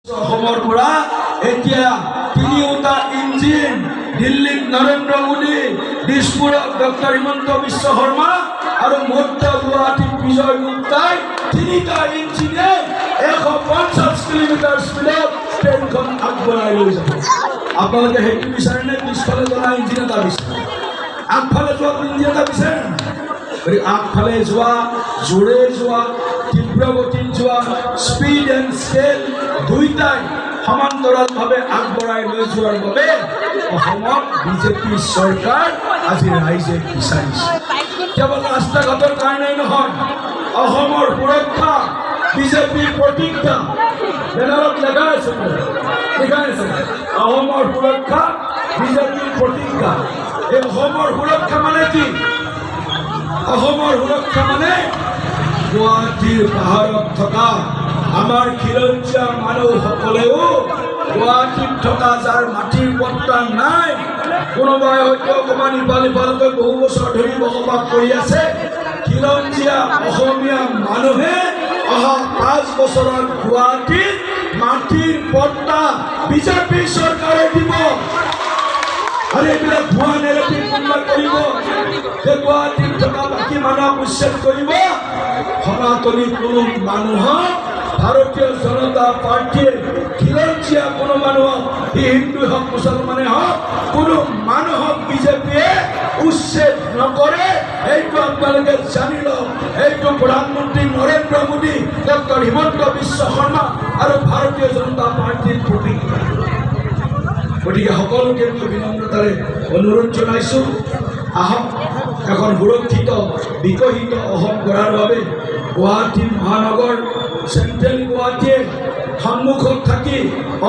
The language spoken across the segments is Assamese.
অসমৰ পৰা এতিয়া তিনিওটা ইঞ্জিন দিল্লীত নৰেন্দ্ৰ মোদী, দিছপুৰত ডক্টৰ হিমন্ত বিশ্ব শৰ্মা আৰু মধ্য গুৱাহাটীত বিজয় গুপ্তাই তিনিটা ইঞ্জিনে 150 কিলোমিটাৰ স্পীডত ট্ৰেইনখন আগবঢ়াই লৈ যাব। আপোনালোকে সেইটো বিচাৰেনে? পিছফালে যোৱা ইঞ্জিন এটা বিচাৰে, আগফালে যোৱা ইঞ্জিন এটা বিচাৰে। আগফালে যোৱা, জোৰে যোৱা, তীব্ৰগতিত যোৱা, স্পীড এণ্ড স্কেল দুইটাই সমান্তৰালভাৱে আগবঢ়াই লৈ যোৱাৰ বাবে অসমত বিজেপি চৰকাৰ আজি ৰাইজে বিচাৰিছে। কেৱল ৰাস্তা ঘাটৰ কাৰণেই নহয়, অসমৰ সুৰক্ষা বিজেপিৰ প্ৰতিজ্ঞা। বেনাৰত লেখা আছে, অসমৰ সুৰক্ষা বিজেপিৰ প্ৰতিজ্ঞা। এই অসমৰ সুৰক্ষা মানে কি? অসমৰ সুৰক্ষা মানে গুৱাহাটীৰ পাহাৰত থকা আমাৰ খিলঞ্জীয়া মানুহসকলেও গুৱাহাটীত থকা যাৰ মাটিৰ পট্টা নাই, কোনোবাই হয়তো অকণমান ইফাল সিফালকৈ বহু বছৰ ধৰি বসবাস কৰি আছে, খিলঞ্জীয়া অসমীয়া মানুহে অহা 5 বছৰত গুৱাহাটীত মাটিৰ পট্টা বিজেপি চৰকাৰে দিব। আৰু এইবিলাক ভুৱা নেৰেটিভ কোনোবা কৰিব যে গুৱাহাটীত থকা বাকী মানুহক উচ্ছেদ কৰিব। সনাতনী কোনো মানুহক ভাৰতীয় জনতা পাৰ্টীয়ে খিলঞ্জীয়া কোনো মানুহক, হিন্দু হওক মুছলমানে হওক, কোনো মানুহক বিজেপিয়ে উচ্ছেদ নকৰে। এইটো আপোনালোকে জানি লওক। এইটো প্ৰধানমন্ত্ৰী নৰেন্দ্ৰ মোদী, ডক্টৰ হিমন্ত বিশ্ব শৰ্মা আৰু ভাৰতীয় জনতা পাৰ্টীৰ প্ৰতিজ্ঞা। গতিকে সকলোকে মই বিনম্ৰতাৰে অনুৰোধ জনাইছোঁ, আহক এখন সুৰক্ষিত বিকশিত অসম গঢ়াৰ বাবে গুৱাহাটী মহানগৰ, চেণ্ট্ৰেল গুৱাহাটীয়ে সন্মুখত থাকি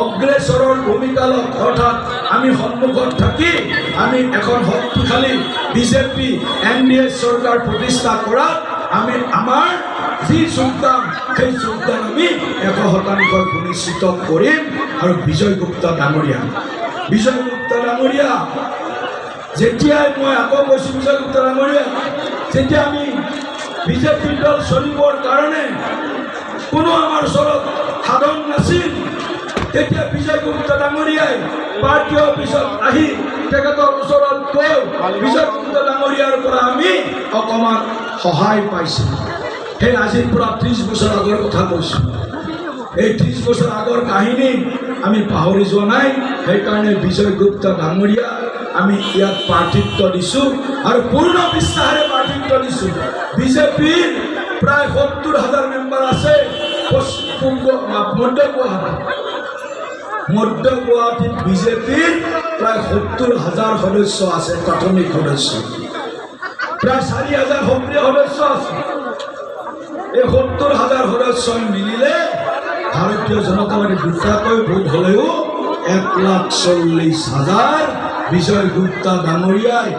অগ্ৰেসৰৰ ভূমিকা লওক। অৰ্থাৎ আমি সন্মুখত থাকি আমি এখন শক্তিশালী বিজেপি NDA চৰকাৰ প্ৰতিষ্ঠা কৰাত আমি আমাৰ যি যোগদান, সেই যোগদান আমি 100% সুনিশ্চিত কৰিম। আৰু বিজয় গুপ্তা ডাঙৰীয়া, বিজয় গুপ্তা ডাঙৰীয়া, যেতিয়াই মই আকৌ কৈছোঁ বিজয় গুপ্তা ডাঙৰীয়া, যেতিয়া আমি বিজেপি দল চলিবৰ কাৰণে কোনো আমাৰ ওচৰত সাধন নাছিল, তেতিয়া বিজয় গুপ্তা ডাঙৰীয়াই পাৰ্টি অফিচত আহি তেখেতৰ ওচৰত গৈ বিজয় গুপ্তা ডাঙৰীয়াৰ পৰা আমি অকণমান সহায় পাইছিলোঁ। সেই আজিৰ পৰা 30 বছৰ আগৰ কথা কৈছোঁ। এই 30 বছৰ আগৰ কাহিনী আমি পাহৰি যোৱা নাই। সেইকাৰণে বিজয় গুপ্তা ডাঙৰীয়া আমি ইয়াত প্ৰাৰ্থিত্ব দিছোঁ আৰু পূৰ্ণ বিশ্বাসেৰে প্ৰাৰ্থিত্ব দিছোঁ। বিজেপিৰ প্ৰায় 70,000 মেম্বাৰ আছে মধ্য গুৱাহাটীত বিজেপিৰ প্ৰায় 70,000 সদস্য আছে, প্ৰাথমিক সদস্য। প্ৰায় 4,000 সক্ৰিয় সদস্য আছে। এই 70,000 সদস্যই মিলিলে ভাৰতীয় জনতা পাৰ্টি দুটাকৈ ভোট হ'লেও 1,40,000 বিজয় গুপ্তা ডাঙৰীয়াই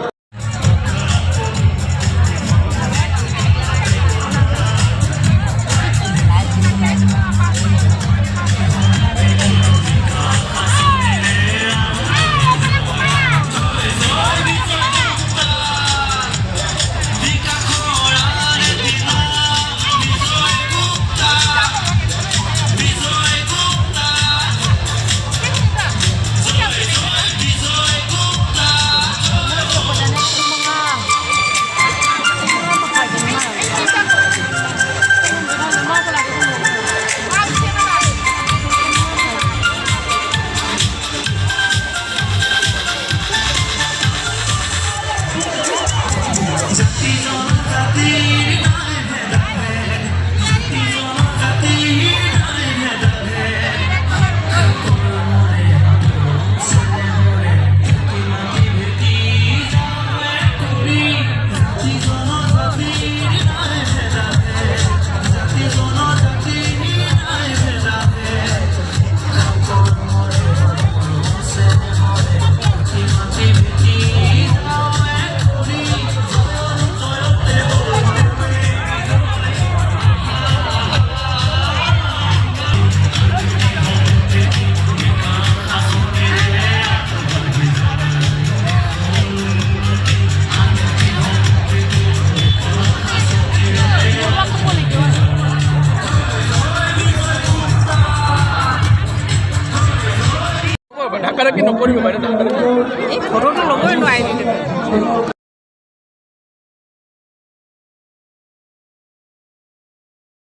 ঢাকা কি নকৰিব বাইদেউ? এই ফটোটো ল'বই নোৱাৰিলোঁ